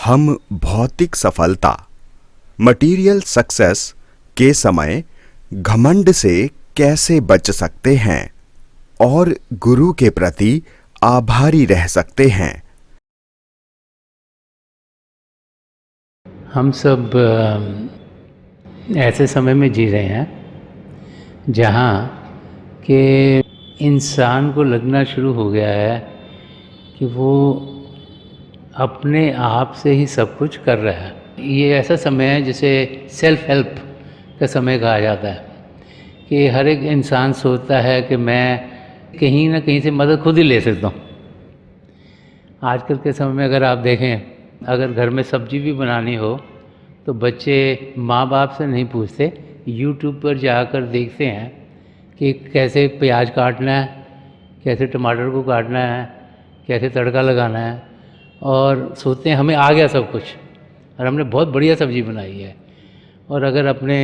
हम भौतिक सफलता मटीरियल सक्सेस के समय घमंड से कैसे बच सकते हैं और गुरु के प्रति आभारी रह सकते हैं। हम सब ऐसे समय में जी रहे हैं जहाँ के इंसान को लगना शुरू हो गया है कि वो अपने आप से ही सब कुछ कर रहा है। ये ऐसा समय है जिसे सेल्फ हेल्प का समय कहा जाता है कि हर एक इंसान सोचता है कि मैं कहीं ना कहीं से मदद खुद ही ले सकता हूँ। आजकल के समय में अगर आप देखें, अगर घर में सब्जी भी बनानी हो तो बच्चे माँ बाप से नहीं पूछते, यूट्यूब पर जाकर देखते हैं कि कैसे प्याज काटना है, कैसे टमाटर को काटना है, कैसे तड़का लगाना है, और सोचते हैं हमें आ गया सब कुछ और हमने बहुत बढ़िया सब्ज़ी बनाई है। और अगर अपने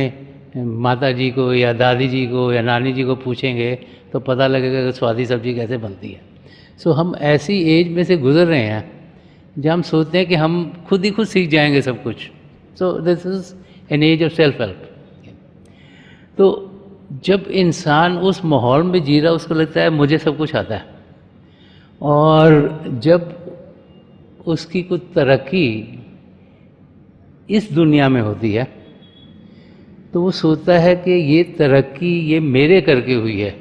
माता जी को या दादी जी को या नानी जी को पूछेंगे तो पता लगेगा कि स्वादी सब्ज़ी कैसे बनती है। सो हम ऐसी एज में से गुज़र रहे हैं जहाँ हम सोचते हैं कि हम खुद ही खुद सीख जाएंगे सब कुछ। So this is an age of self help. तो जब इंसान उस माहौल में जी रहा है उसको लगता है मुझे सब कुछ आता है, और जब उसकी कुछ तरक्की इस दुनिया में होती है तो वो सोचता है कि ये तरक्की ये मेरे करके हुई है,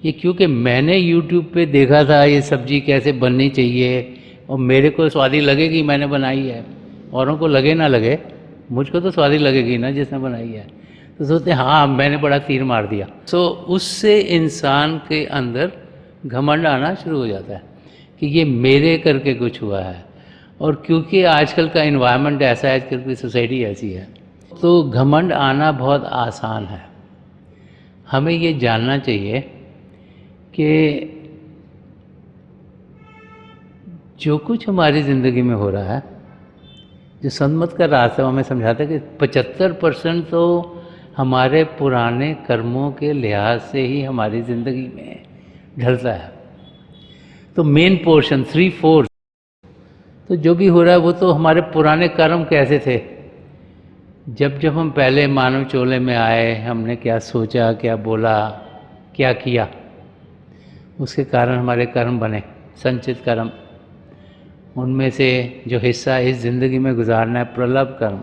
ये क्योंकि मैंने YouTube पे देखा था ये सब्ज़ी कैसे बननी चाहिए और मेरे को स्वादी लगेगी, मैंने बनाई है। औरों को लगे ना लगे, मुझको तो स्वादी लगेगी ना जिसने बनाई है। तो सोचते हैं हाँ मैंने बड़ा तीर मार दिया। सो उससे इंसान के अंदर घमंड आना शुरू हो जाता है कि ये मेरे करके कुछ हुआ है। और क्योंकि आजकल का इन्वायरमेंट ऐसा है, आजकल की सोसाइटी ऐसी है, तो घमंड आना बहुत आसान है। हमें ये जानना चाहिए कि जो कुछ हमारी ज़िंदगी में हो रहा है, जो सन्मत का रास्ता हमें समझाता है कि 75% तो हमारे पुराने कर्मों के लिहाज से ही हमारी ज़िंदगी में ढलता है। तो मेन पोर्शन 3/4 तो जो भी हो रहा है वो तो हमारे पुराने कर्म कैसे थे, जब जब हम पहले मानव चोले में आए, हमने क्या सोचा, क्या बोला, क्या किया, उसके कारण हमारे कर्म बने, संचित कर्म। उनमें से जो हिस्सा इस ज़िंदगी में गुजारना है, प्रलभ कर्म,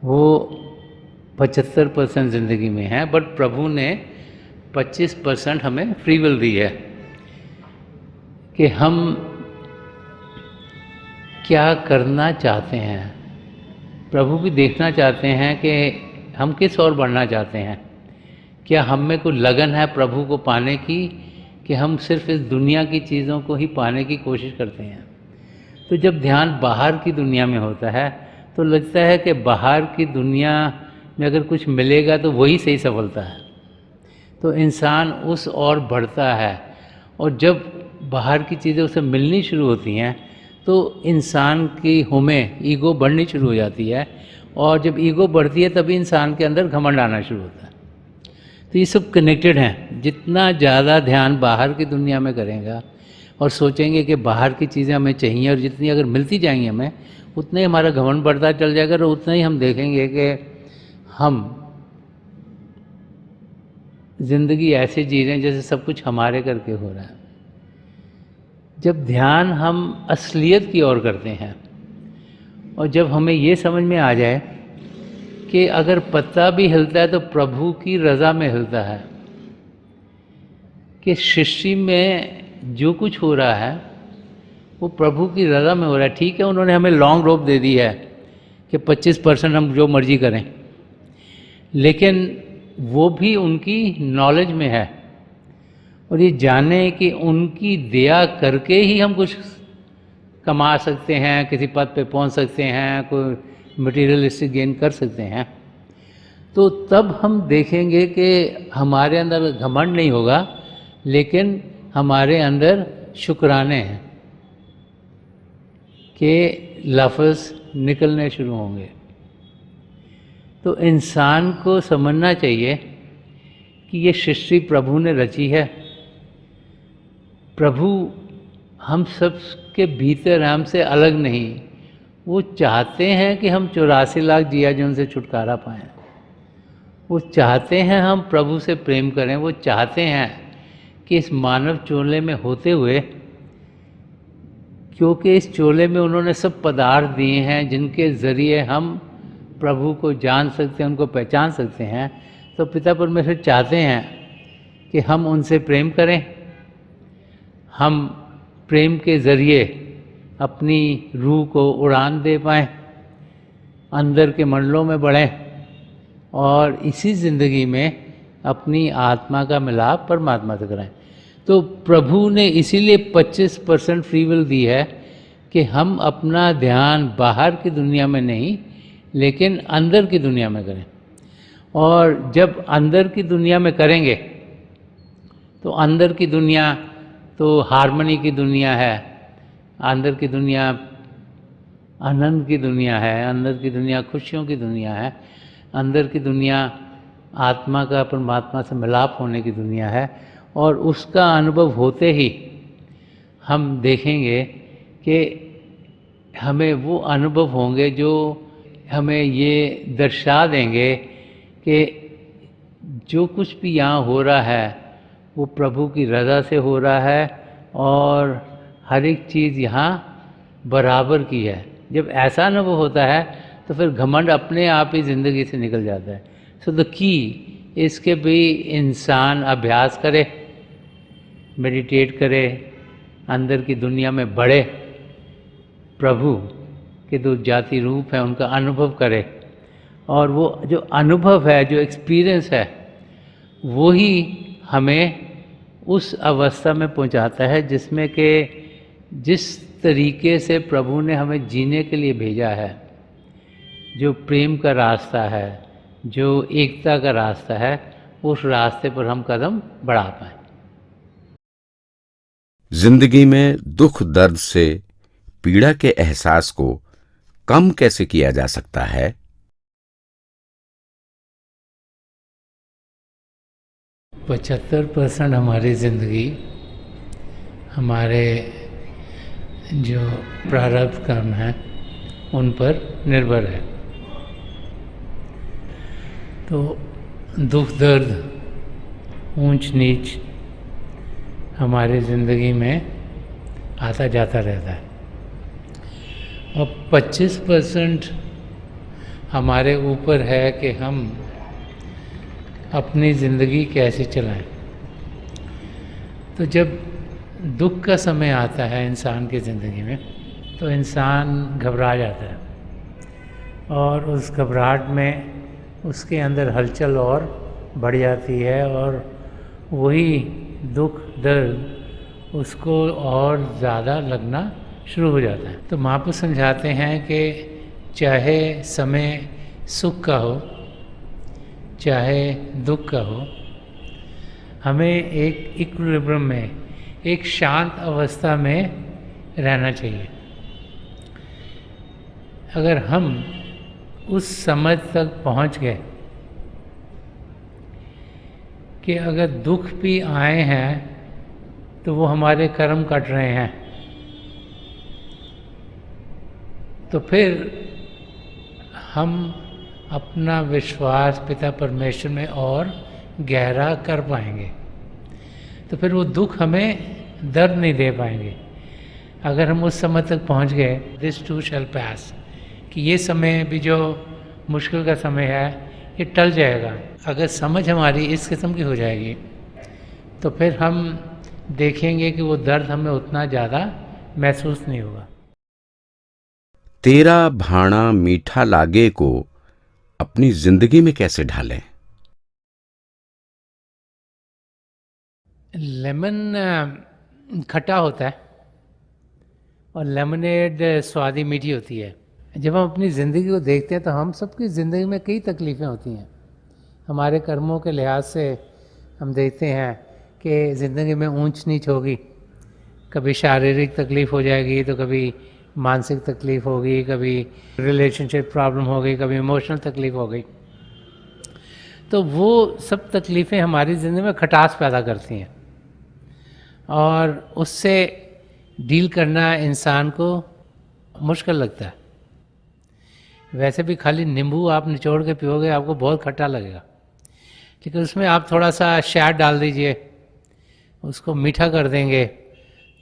वो 75% ज़िंदगी में है। बट प्रभु ने 25% हमें फ्री विल दी है कि हम क्या करना चाहते हैं। प्रभु भी देखना चाहते हैं कि हम किस ओर बढ़ना चाहते हैं। क्या हम में कोई लगन है प्रभु को पाने की, कि हम सिर्फ इस दुनिया की चीज़ों को ही पाने की कोशिश करते हैं। तो जब ध्यान बाहर की दुनिया में होता है तो लगता है कि बाहर की दुनिया में अगर कुछ मिलेगा तो वही सही सफलता है, तो इंसान उस ओर बढ़ता है। और जब बाहर की चीज़ें उसे मिलनी शुरू होती हैं तो इंसान की होमें ईगो बढ़नी शुरू हो जाती है, और जब ईगो बढ़ती है तभी इंसान के अंदर घमंड आना शुरू होता है। तो ये सब कनेक्टेड हैं। जितना ज़्यादा ध्यान बाहर की दुनिया में करेगा और सोचेंगे कि बाहर की चीज़ें हमें चाहिए, और जितनी अगर मिलती जाएंगी हमें, उतना ही हमारा घमंड बढ़ता चल जाएगा, और उतना ही हम देखेंगे कि हम ज़िंदगी ऐसे जी रहे हैं जैसे सब कुछ हमारे करके हो रहा है। जब ध्यान हम असलियत की ओर करते हैं और जब हमें ये समझ में आ जाए कि अगर पत्ता भी हिलता है तो प्रभु की रज़ा में हिलता है, कि सृष्टि में जो कुछ हो रहा है वो प्रभु की रज़ा में हो रहा है। ठीक है, उन्होंने हमें लॉन्ग रोप दे दी है कि 25% हम जो मर्जी करें, लेकिन वो भी उनकी नॉलेज में है, और ये जाने कि उनकी दया करके ही हम कुछ कमा सकते हैं, किसी पद पे पहुंच सकते हैं, कोई मटेरियलिस्टिक गेन कर सकते हैं। तो तब हम देखेंगे कि हमारे अंदर घमंड नहीं होगा, लेकिन हमारे अंदर शुक्राने हैं कि लफ्ज़ निकलने शुरू होंगे। तो इंसान को समझना चाहिए कि ये सृष्टि प्रभु ने रची है। प्रभु हम सब के भीतर, हमसे अलग नहीं, वो चाहते हैं कि हम 84 लाख जिया जो उनसे छुटकारा पाएं। वो चाहते हैं हम प्रभु से प्रेम करें। वो चाहते हैं कि इस मानव चोले में होते हुए, क्योंकि इस चोले में उन्होंने सब पदार्थ दिए हैं जिनके ज़रिए हम प्रभु को जान सकते हैं, उनको पहचान सकते हैं, तो पिता परमेश्वर चाहते हैं कि हम उनसे प्रेम करें, हम प्रेम के ज़रिए अपनी रूह को उड़ान दे पाएँ, अंदर के मंडलों में बढ़ें और इसी ज़िंदगी में अपनी आत्मा का मिलाप परमात्मा से कराएं। तो प्रभु ने इसीलिए 25% फ्री विल दी है कि हम अपना ध्यान बाहर की दुनिया में नहीं लेकिन अंदर की दुनिया में करें। और जब अंदर की दुनिया में करेंगे तो अंदर की दुनिया तो हार्मनी की दुनिया है, अंदर की दुनिया आनंद की दुनिया है, अंदर की दुनिया खुशियों की दुनिया है, अंदर की दुनिया आत्मा का परमात्मा से मिलाप होने की दुनिया है। और उसका अनुभव होते ही हम देखेंगे कि हमें वो अनुभव होंगे जो हमें ये दर्शा देंगे कि जो कुछ भी यहाँ हो रहा है वो प्रभु की रज़ा से हो रहा है और हर एक चीज़ यहाँ बराबर की है। जब ऐसा अनुभव होता है तो फिर घमंड अपने आप ही ज़िंदगी से निकल जाता है। सो द की इसके भी इंसान अभ्यास करे, मेडिटेट करे, अंदर की दुनिया में बढ़े, प्रभु के जो जाति रूप है उनका अनुभव करे। और वो जो अनुभव है, जो एक्सपीरियंस है, वो ही हमें उस अवस्था में पहुंचाता है जिसमें कि जिस तरीके से प्रभु ने हमें जीने के लिए भेजा है, जो प्रेम का रास्ता है, जो एकता का रास्ता है, उस रास्ते पर हम कदम बढ़ा पाएं। जिंदगी में दुख दर्द से पीड़ा के एहसास को कम कैसे किया जा सकता है? 75% हमारी ज़िंदगी हमारे जो प्रारब्ध कर्म हैं उन पर निर्भर है। तो दुख दर्द, ऊंच नीच हमारी ज़िंदगी में आता जाता रहता है और 25% हमारे ऊपर है कि हम अपनी ज़िंदगी कैसे चलाएं। तो जब दुख का समय आता है इंसान की ज़िंदगी में तो इंसान घबरा जाता है और उस घबराहट में उसके अंदर हलचल और बढ़ जाती है और वही दुख दर्द उसको और ज़्यादा लगना शुरू हो जाता है। तो महापुरुष समझाते हैं कि चाहे समय सुख का हो चाहे दुख का हो, हमें एक इक्विलिब्रियम में, एक शांत अवस्था में रहना चाहिए। अगर हम उस समझ तक पहुंच गए कि अगर दुख भी आए हैं तो वो हमारे कर्म कट रहे हैं, तो फिर हम अपना विश्वास पिता परमेश्वर में और गहरा कर पाएंगे। तो फिर वो दुख हमें दर्द नहीं दे पाएंगे। अगर हम उस समय तक पहुंच गए, दिस टू शैल पास, कि ये समय भी जो मुश्किल का समय है ये टल जाएगा, अगर समझ हमारी इस किस्म की हो जाएगी तो फिर हम देखेंगे कि वो दर्द हमें उतना ज़्यादा महसूस नहीं होगा। तेरा भाणा मीठा लागे को अपनी जिंदगी में कैसे ढालें? लेमन खट्टा होता है और लेमनेड स्वादी मीठी होती है। जब हम अपनी ज़िंदगी को देखते हैं तो हम सबकी ज़िंदगी में कई तकलीफ़ें होती हैं। हमारे कर्मों के लिहाज से हम देखते हैं कि ज़िंदगी में ऊंच नीच होगी, कभी शारीरिक तकलीफ़ हो जाएगी तो कभी मानसिक तकलीफ़ होगी, कभी रिलेशनशिप प्रॉब्लम होगी, कभी इमोशनल तकलीफ़ हो गई। तो वो सब तकलीफ़ें हमारी ज़िंदगी में खटास पैदा करती हैं और उससे डील करना इंसान को मुश्किल लगता है। वैसे भी खाली नींबू आप निचोड़ के पियोगे आपको बहुत खट्टा लगेगा, लेकिन उसमें आप थोड़ा सा शहद डाल दीजिए, उसको मीठा कर देंगे,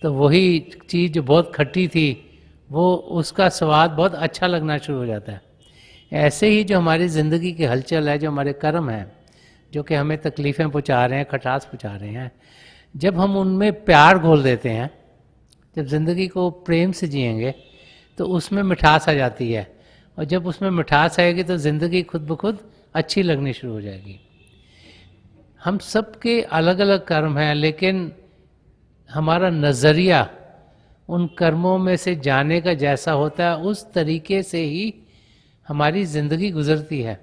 तो वही चीज़ जो बहुत खट्टी थी वो उसका स्वाद बहुत अच्छा लगना शुरू हो जाता है। ऐसे ही जो हमारी ज़िंदगी की हलचल है, जो हमारे कर्म हैं, जो कि हमें तकलीफ़ें पहुंचा रहे हैं, खटास पहुंचा रहे हैं, जब हम उनमें प्यार घोल देते हैं, जब ज़िंदगी को प्रेम से जिएंगे तो उसमें मिठास आ जाती है, और जब उसमें मिठास आएगी तो ज़िंदगी खुद ब खुद अच्छी लगनी शुरू हो जाएगी। हम सबके अलग अलग कर्म हैं, लेकिन हमारा नज़रिया उन कर्मों में से जाने का जैसा होता है उस तरीके से ही हमारी ज़िंदगी गुजरती है।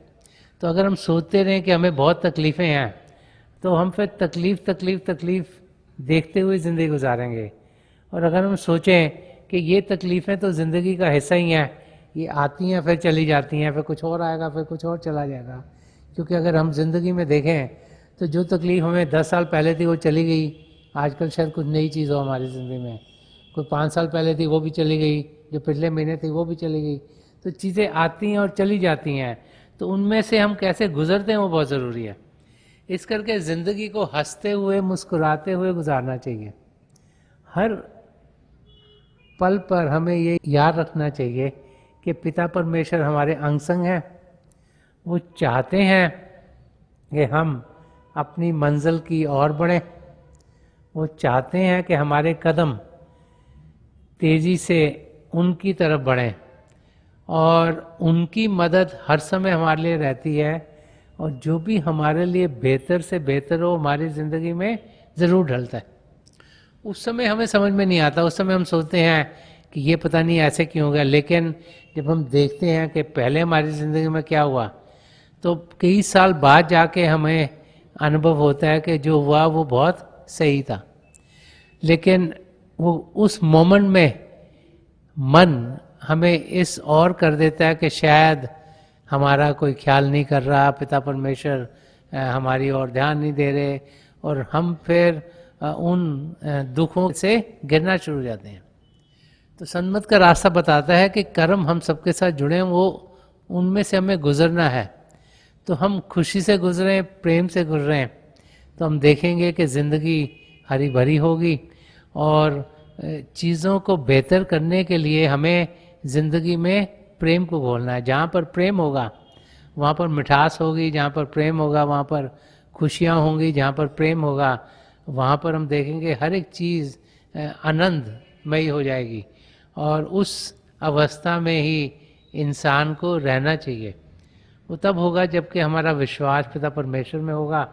तो अगर हम सोचते रहें कि हमें बहुत तकलीफ़ें हैं तो हम फिर तकलीफ़ देखते हुए ज़िंदगी गुजारेंगे। और अगर हम सोचें कि ये तकलीफ़ें तो ज़िंदगी का हिस्सा ही हैं, ये आती हैं फिर चली जाती हैं, फिर कुछ और आएगा, फिर कुछ और चला जाएगा। क्योंकि अगर हम ज़िंदगी में देखें तो जो तकलीफ़ हमें 10 साल पहले थी वो चली गई, आजकल शायद कुछ नई चीज़ हो हमारी ज़िंदगी में। कोई 5 साल पहले थी वो भी चली गई, जो पिछले महीने थी वो भी चली गई। तो चीज़ें आती हैं और चली जाती हैं, तो उनमें से हम कैसे गुजरते हैं वो बहुत ज़रूरी है। इस करके ज़िंदगी को हंसते हुए मुस्कुराते हुए गुजारना चाहिए। हर पल पर हमें ये याद रखना चाहिए कि पिता परमेश्वर हमारे अंग संग हैं। वो चाहते हैं कि हम अपनी मंजिल की ओर बढ़ें। वो चाहते हैं कि हमारे कदम तेज़ी से उनकी तरफ बढ़ें, और उनकी मदद हर समय हमारे लिए रहती है, और जो भी हमारे लिए बेहतर से बेहतर हो हमारी ज़िंदगी में ज़रूर ढलता है। उस समय हमें समझ में नहीं आता, उस समय हम सोचते हैं कि ये पता नहीं ऐसे क्यों हो गया, लेकिन जब हम देखते हैं कि पहले हमारी ज़िंदगी में क्या हुआ तो कई साल बाद जाके हमें अनुभव होता है कि जो हुआ वो बहुत सही था। लेकिन वो उस मोमेंट में मन हमें इस और कर देता है कि शायद हमारा कोई ख्याल नहीं कर रहा, पिता परमेश्वर हमारी ओर ध्यान नहीं दे रहे, और हम फिर उन दुखों से गिरना शुरू हो जाते हैं। तो सन्मत का रास्ता बताता है कि कर्म हम सबके साथ जुड़े हैं, वो उनमें से हमें गुजरना है। तो हम खुशी से गुजरें, प्रेम से गुजरें, तो हम देखेंगे कि ज़िंदगी हरी भरी होगी। और चीज़ों को बेहतर करने के लिए हमें ज़िंदगी में प्रेम को घोलना है। जहाँ पर प्रेम होगा वहाँ पर मिठास होगी, जहाँ पर प्रेम होगा वहाँ पर खुशियाँ होंगी, जहाँ पर प्रेम होगा वहाँ पर हम देखेंगे हर एक चीज़ आनंदमयी हो जाएगी। और उस अवस्था में ही इंसान को रहना चाहिए। वो तब होगा जबकि हमारा विश्वास पिता परमेश्वर में होगा,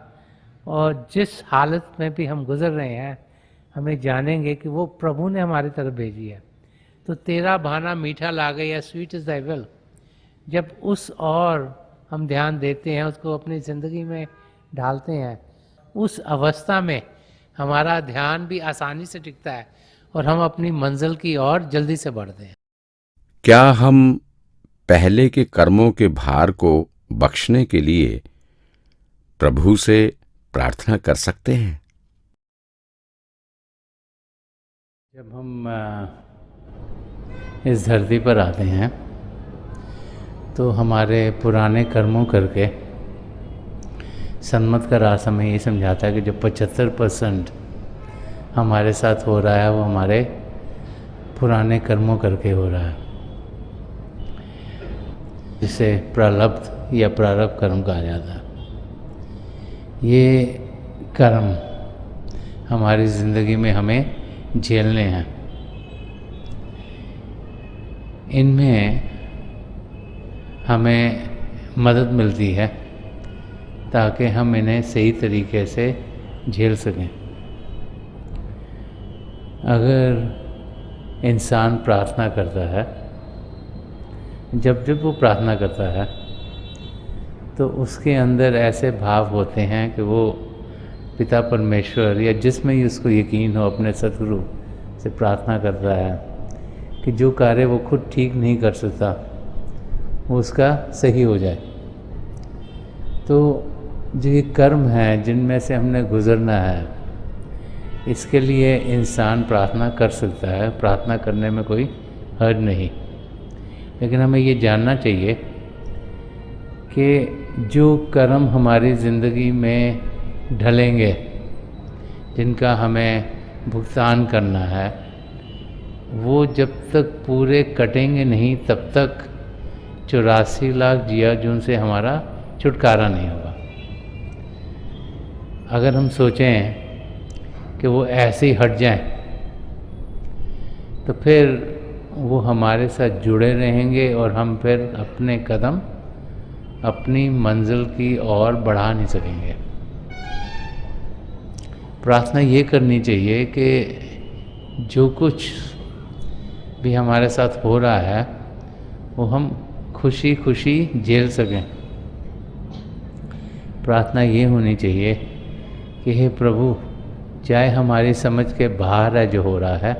और जिस हालत में भी हम गुजर रहे हैं हमें जानेंगे कि वो प्रभु ने हमारी तरफ भेजी है। तो तेरा भाना मीठा लागे या स्वीट इज़ दाई विल, जब उस और हम ध्यान देते हैं, उसको अपनी ज़िंदगी में ढालते हैं, उस अवस्था में हमारा ध्यान भी आसानी से टिकता है और हम अपनी मंजिल की ओर जल्दी से बढ़ते हैं। क्या हम पहले के कर्मों के भार को बख्शने के लिए प्रभु से प्रार्थना कर सकते हैं? जब हम इस धरती पर आते हैं तो हमारे पुराने कर्मों करके सन्मत का रास हमें ये समझाता है कि जो 75% हमारे साथ हो रहा है वो हमारे पुराने कर्मों करके हो रहा है, जिसे प्रारब्ध या प्रारब्ध कर्म कहा जाता है। ये कर्म हमारी ज़िंदगी में हमें झेलने हैं। इनमें हमें मदद मिलती है ताकि हम इन्हें सही तरीके से झेल सकें। अगर इंसान प्रार्थना करता है, जब जब वो प्रार्थना करता है तो उसके अंदर ऐसे भाव होते हैं कि वो पिता परमेश्वर या जिसमें ही उसको यकीन हो अपने सतगुरु से प्रार्थना करता है कि जो कार्य वो खुद ठीक नहीं कर सकता वो उसका सही हो जाए। तो जो ये कर्म हैं जिनमें से हमने गुज़रना है, इसके लिए इंसान प्रार्थना कर सकता है, प्रार्थना करने में कोई हर्ज नहीं। लेकिन हमें ये जानना चाहिए कि जो कर्म हमारी ज़िंदगी में ढलेंगे, जिनका हमें भुगतान करना है, वो जब तक पूरे कटेंगे नहीं तब तक 84 लाख जिया जून से हमारा छुटकारा नहीं होगा। अगर हम सोचें कि वो ऐसे ही हट जाएं, तो फिर वो हमारे साथ जुड़े रहेंगे और हम फिर अपने कदम अपनी मंजिल की ओर बढ़ा नहीं सकेंगे। प्रार्थना ये करनी चाहिए कि जो कुछ भी हमारे साथ हो रहा है वो हम खुशी खुशी झेल सकें। प्रार्थना ये होनी चाहिए कि हे प्रभु, चाहे हमारी समझ के बाहर है जो हो रहा है,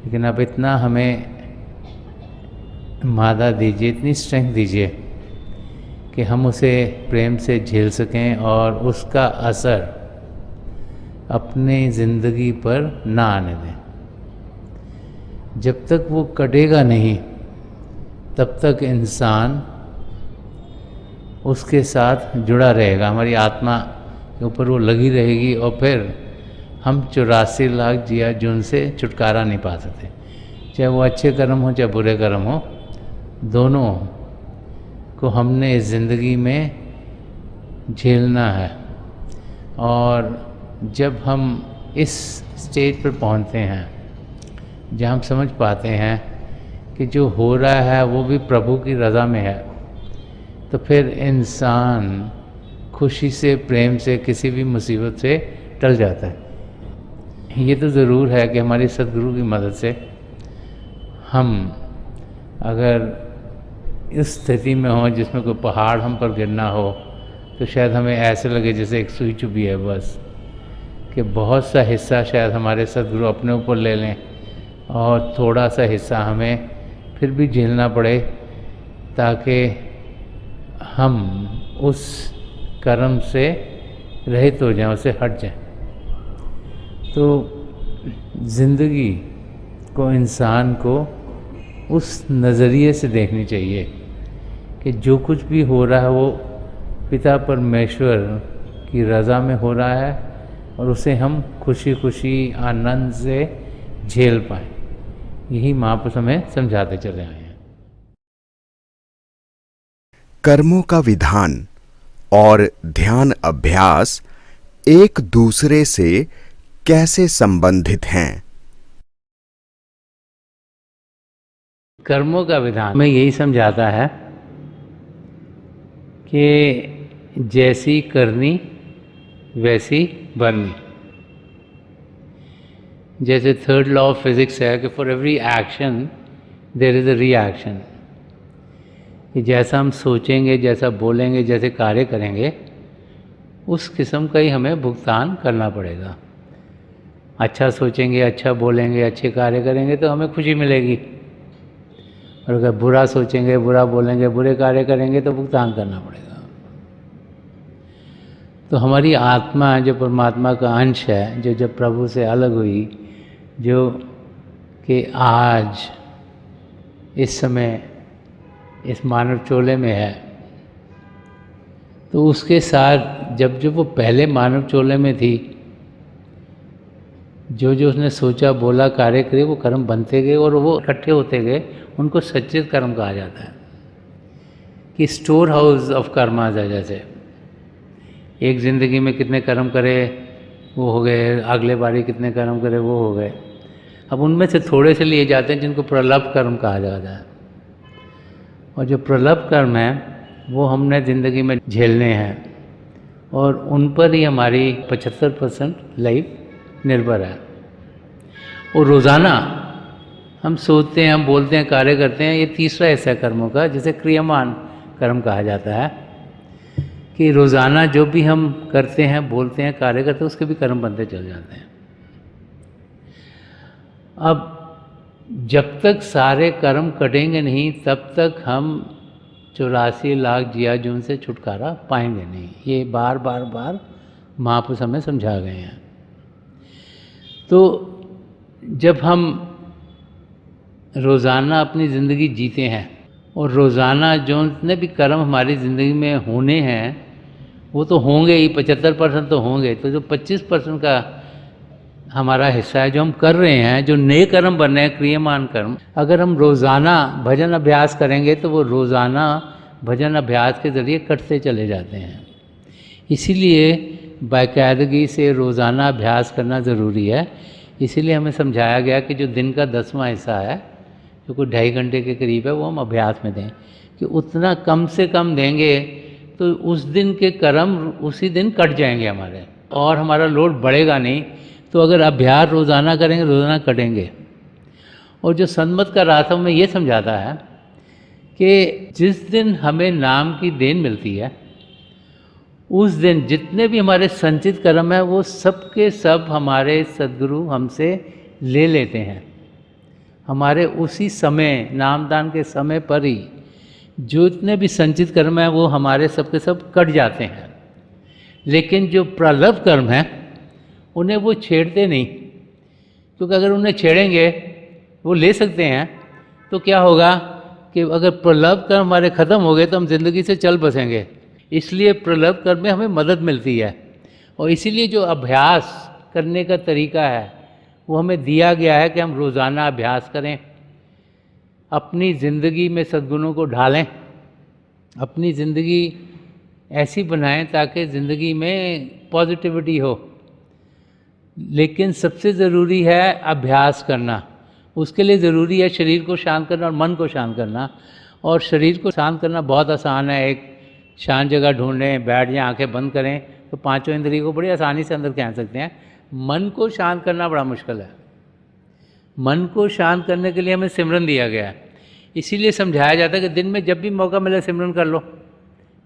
लेकिन अब इतना हमें मादा दीजिए, इतनी स्ट्रेंथ दीजिए कि हम उसे प्रेम से झेल सकें और उसका असर अपनी ज़िंदगी पर ना आने दें। जब तक वो कटेगा नहीं तब तक इंसान उसके साथ जुड़ा रहेगा, हमारी आत्मा के ऊपर वो लगी रहेगी और फिर हम 84 लाख जिया जून से छुटकारा नहीं पा सकते। चाहे वो अच्छे कर्म हो चाहे बुरे कर्म हो, दोनों को हमने इस ज़िंदगी में झेलना है। और जब हम इस स्टेज पर पहुंचते हैं जहाँ हम समझ पाते हैं कि जो हो रहा है वो भी प्रभु की रज़ा में है, तो फिर इंसान खुशी से, प्रेम से, किसी भी मुसीबत से टल जाता है। ये तो ज़रूर है कि हमारी सद्गुरु की मदद से हम अगर इस स्थिति में हों जिसमें कोई पहाड़ हम पर गिरना हो, तो शायद हमें ऐसे लगे जैसे एक सुई चुभी है बस, कि बहुत सा हिस्सा शायद हमारे सद्गुरु अपने ऊपर ले लें और थोड़ा सा हिस्सा हमें फिर भी झेलना पड़े, ताकि हम उस कर्म से रहित हो जाएं, उससे हट जाएं। तो ज़िंदगी को, इंसान को उस नज़रिए से देखनी चाहिए कि जो कुछ भी हो रहा है वो पिता परमेश्वर की रज़ा में हो रहा है और उसे हम खुशी खुशी आनंद से झेल पाएँ। यही महापुरुष हमें समझाते चले आए हैं। कर्मों का विधान और ध्यान अभ्यास एक दूसरे से कैसे संबंधित हैं? कर्मों का विधान में यही समझाता है कि जैसी करनी वैसी भरनी। जैसे थर्ड लॉ ऑफ फिजिक्स है कि for every action there is a reaction, कि जैसा हम सोचेंगे, जैसा बोलेंगे, जैसे कार्य करेंगे, उस किस्म का ही हमें भुगतान करना पड़ेगा। अच्छा सोचेंगे, अच्छा बोलेंगे, अच्छे कार्य करेंगे तो हमें खुशी मिलेगी, और अगर बुरा सोचेंगे, बुरा बोलेंगे, बुरे कार्य करेंगे तो भुगतान करना पड़ेगा। तो हमारी आत्मा जो परमात्मा का अंश है, जो जब प्रभु से अलग हुई, जो कि आज इस समय इस मानव चोले में है, तो उसके साथ जब वो पहले मानव चोले में थी, जो उसने सोचा, बोला, कार्य करे, वो कर्म बनते गए और वो इकट्ठे होते गए, उनको सच्चित कर्म कहा जाता है। कि स्टोर हाउस ऑफ कर्मास है। जैसे एक ज़िंदगी में कितने कर्म करे वो हो गए, अगले बारी कितने कर्म करे वो हो गए। अब उनमें से थोड़े से लिए जाते हैं जिनको प्रलभ कर्म कहा जाता है, और जो प्रलभ कर्म है वो हमने ज़िंदगी में झेलने हैं, और उन पर ही हमारी 75% लाइफ निर्भर है। और रोज़ाना हम सोचते हैं, हम बोलते हैं, कार्य करते हैं, ये तीसरा हिस्सा कर्मों का, जिसे क्रियमान कर्म कहा जाता है। कि रोज़ाना जो भी हम करते हैं, बोलते हैं, कार्य करते हैं, उसके भी कर्म बनते चल जाते हैं। अब जब तक सारे कर्म कटेंगे नहीं तब तक हम 84 लाख जिया जून से छुटकारा पाएंगे नहीं। ये बार बार महापुरुष हमें समझा गए हैं। तो जब हम रोज़ाना अपनी ज़िंदगी जीते हैं और रोज़ाना जो जितने भी कर्म हमारी ज़िंदगी में होने हैं वो तो होंगे ही, 75% तो होंगे। तो जो 25% का हमारा हिस्सा है जो हम कर रहे हैं, जो नए कर्म बन रहे हैं, क्रियमान कर्म, अगर हम रोज़ाना भजन अभ्यास करेंगे तो वो रोज़ाना भजन अभ्यास के ज़रिए कटते चले जाते हैं। इसीलिए बाकायदगी से रोज़ाना अभ्यास करना ज़रूरी है। इसीलिए हमें समझाया गया कि जो दिन का 10वां हिस्सा है, जो कोई 2.5 घंटे के करीब है, वो हम अभ्यास में दें, कि उतना कम से कम देंगे तो उस दिन के कर्म उसी दिन कट जाएंगे हमारे, और हमारा लोड बढ़ेगा नहीं। तो अगर अभ्यास रोज़ाना करेंगे, रोज़ाना कटेंगे। और जो सन्मत का रास्ता में ये समझाता है कि जिस दिन हमें नाम की देन मिलती है, उस दिन जितने भी हमारे संचित कर्म हैं वो सब के सब हमारे सद्गुरु हमसे ले लेते हैं। हमारे उसी समय, नामदान के समय पर ही जो जितने भी संचित कर्म हैं वो हमारे सब के सब कट जाते हैं। लेकिन जो प्रलभ कर्म हैं उन्हें वो छेड़ते नहीं, क्योंकि अगर उन्हें छेड़ेंगे, वो ले सकते हैं, तो क्या होगा कि अगर प्रलभ कर्म हमारे ख़त्म हो गए तो हम ज़िंदगी से चल बसेंगे। इसलिए प्रलभ कर्म में हमें मदद मिलती है, और इसीलिए जो अभ्यास करने का तरीका है वो हमें दिया गया है कि हम रोज़ाना अभ्यास करें, अपनी ज़िंदगी में सद्गुणों को ढालें, अपनी ज़िंदगी ऐसी बनाएं ताकि ज़िंदगी में पॉजिटिविटी हो। लेकिन सबसे ज़रूरी है अभ्यास करना। उसके लिए ज़रूरी है शरीर को शांत करना और मन को शांत करना। और शरीर को शांत करना बहुत आसान है। एक शांत जगह ढूंढें, बैठ जाएं, आंखें बंद करें, तो पांचों इंद्रियों को बड़ी आसानी से अंदर खींच सकते हैं। मन को शांत करना बड़ा मुश्किल है। मन को शांत करने के लिए हमें सिमरन दिया गया है। इसीलिए समझाया जाता है कि दिन में जब भी मौका मिले सिमरन कर लो।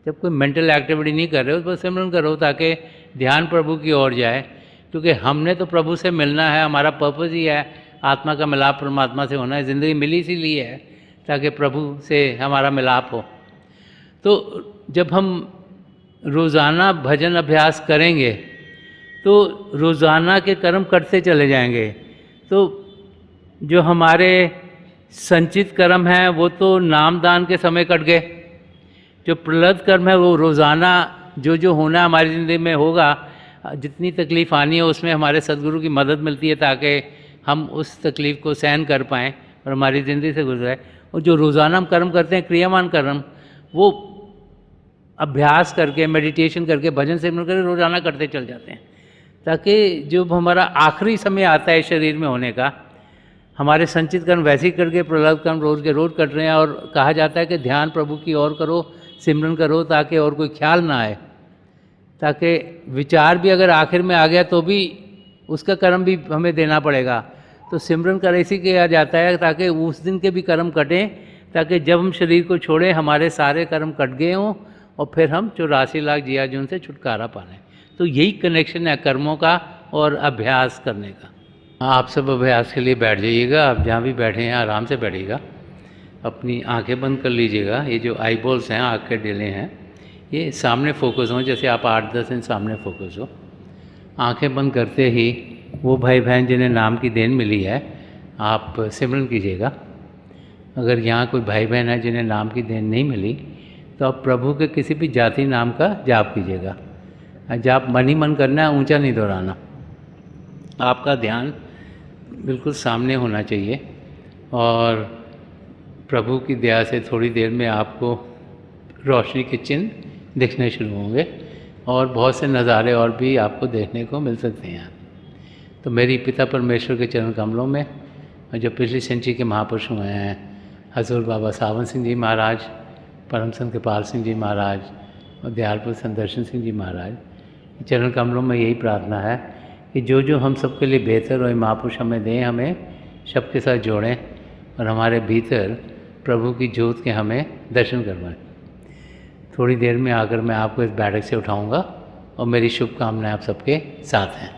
जब कोई मेंटल एक्टिविटी नहीं कर रहे हो तो बस सिमरन करो, ताकि ध्यान प्रभु की ओर जाए। क्योंकि हमने तो प्रभु से मिलना है, हमारा पर्पज़ ही है आत्मा का मिलाप परमात्मा से होना है। ज़िंदगी मिली इसीलिए है ताकि प्रभु से हमारा मिलाप हो। तो जब हम रोज़ाना भजन अभ्यास करेंगे तो रोज़ाना के कर्म करते चले जाएंगे। तो जो हमारे संचित कर्म हैं वो तो नामदान के समय कट गए। जो प्रलब्ध कर्म है वो रोज़ाना जो होना हमारी ज़िंदगी में होगा, जितनी तकलीफ़ आनी है उसमें हमारे सद्गुरु की मदद मिलती है ताकि हम उस तकलीफ़ को सहन कर पाएँ और हमारी ज़िंदगी से गुजरे। और जो रोज़ाना हम कर्म करते हैं, क्रियामान कर्म, वो अभ्यास करके, मेडिटेशन करके, भजन सिमरन करके रोज़ाना करते चल जाते हैं, ताकि जो हमारा आखिरी समय आता है शरीर में होने का, हमारे संचित कर्म वैसे ही करके प्रलब्ध कर्म रोज़ के रोज़ कट रहे हैं। और कहा जाता है कि ध्यान प्रभु की ओर करो, सिमरन करो, ताकि और कोई ख्याल ना आए, ताकि विचार भी अगर आखिर में आ गया तो भी उसका कर्म भी हमें देना पड़ेगा। तो सिमरन कर इसी किया जाता है ताकि उस दिन के भी कर्म कटें, ताकि जब हम शरीर को छोड़ें हमारे सारे कर्म कट गए हों और फिर हम 84 लाख जिया जून से छुटकारा पा लें। तो यही कनेक्शन है कर्मों का और अभ्यास करने का। आप सब अभ्यास के लिए बैठ जाइएगा। आप जहाँ भी बैठे हैं आराम से बैठिएगा, अपनी आंखें बंद कर लीजिएगा। ये जो आई बॉल्स हैं, आँख के डेले हैं, ये सामने फोकस हों, जैसे आप 8-10 इंच सामने फोकस हो। आंखें बंद करते ही वो भाई बहन जिन्हें नाम की देन मिली है, आप सिमरन कीजिएगा। अगर यहाँ कोई भाई बहन है जिन्हें नाम की देन नहीं मिली, तो आप प्रभु के किसी भी जाति नाम का जाप कीजिएगा। जाप मन ही मन करना है, ऊंचा नहीं दोहराना। आपका ध्यान बिल्कुल सामने होना चाहिए और प्रभु की दया से थोड़ी देर में आपको रोशनी के चिन्ह दिखने शुरू होंगे और बहुत से नज़ारे और भी आपको देखने को मिल सकते हैं। तो मेरी पिता परमेश्वर के चरण कमलों में जो पिछली सेंचुरी के महापुरुष हुए हैं, हजूर बाबा सावन सिंह जी महाराज, परम संत कृपाल सिंह जी महाराज और दयालपुर संदर्शन सिंह जी महाराज, चरण कमलों में यही प्रार्थना है कि जो हम सबके लिए बेहतर और महापुरुष हमें दें, हमें सबके साथ जोड़ें और हमारे भीतर प्रभु की ज्योत के हमें दर्शन करवाएं। थोड़ी देर में आकर मैं आपको इस बैठक से उठाऊंगा और मेरी शुभकामनाएं आप सबके साथ हैं।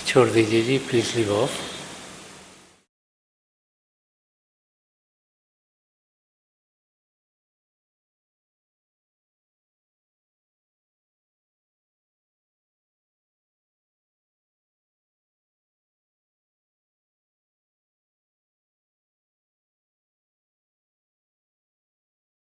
छोड़ दीजिए जी, प्लीज़ लीव ऑफ।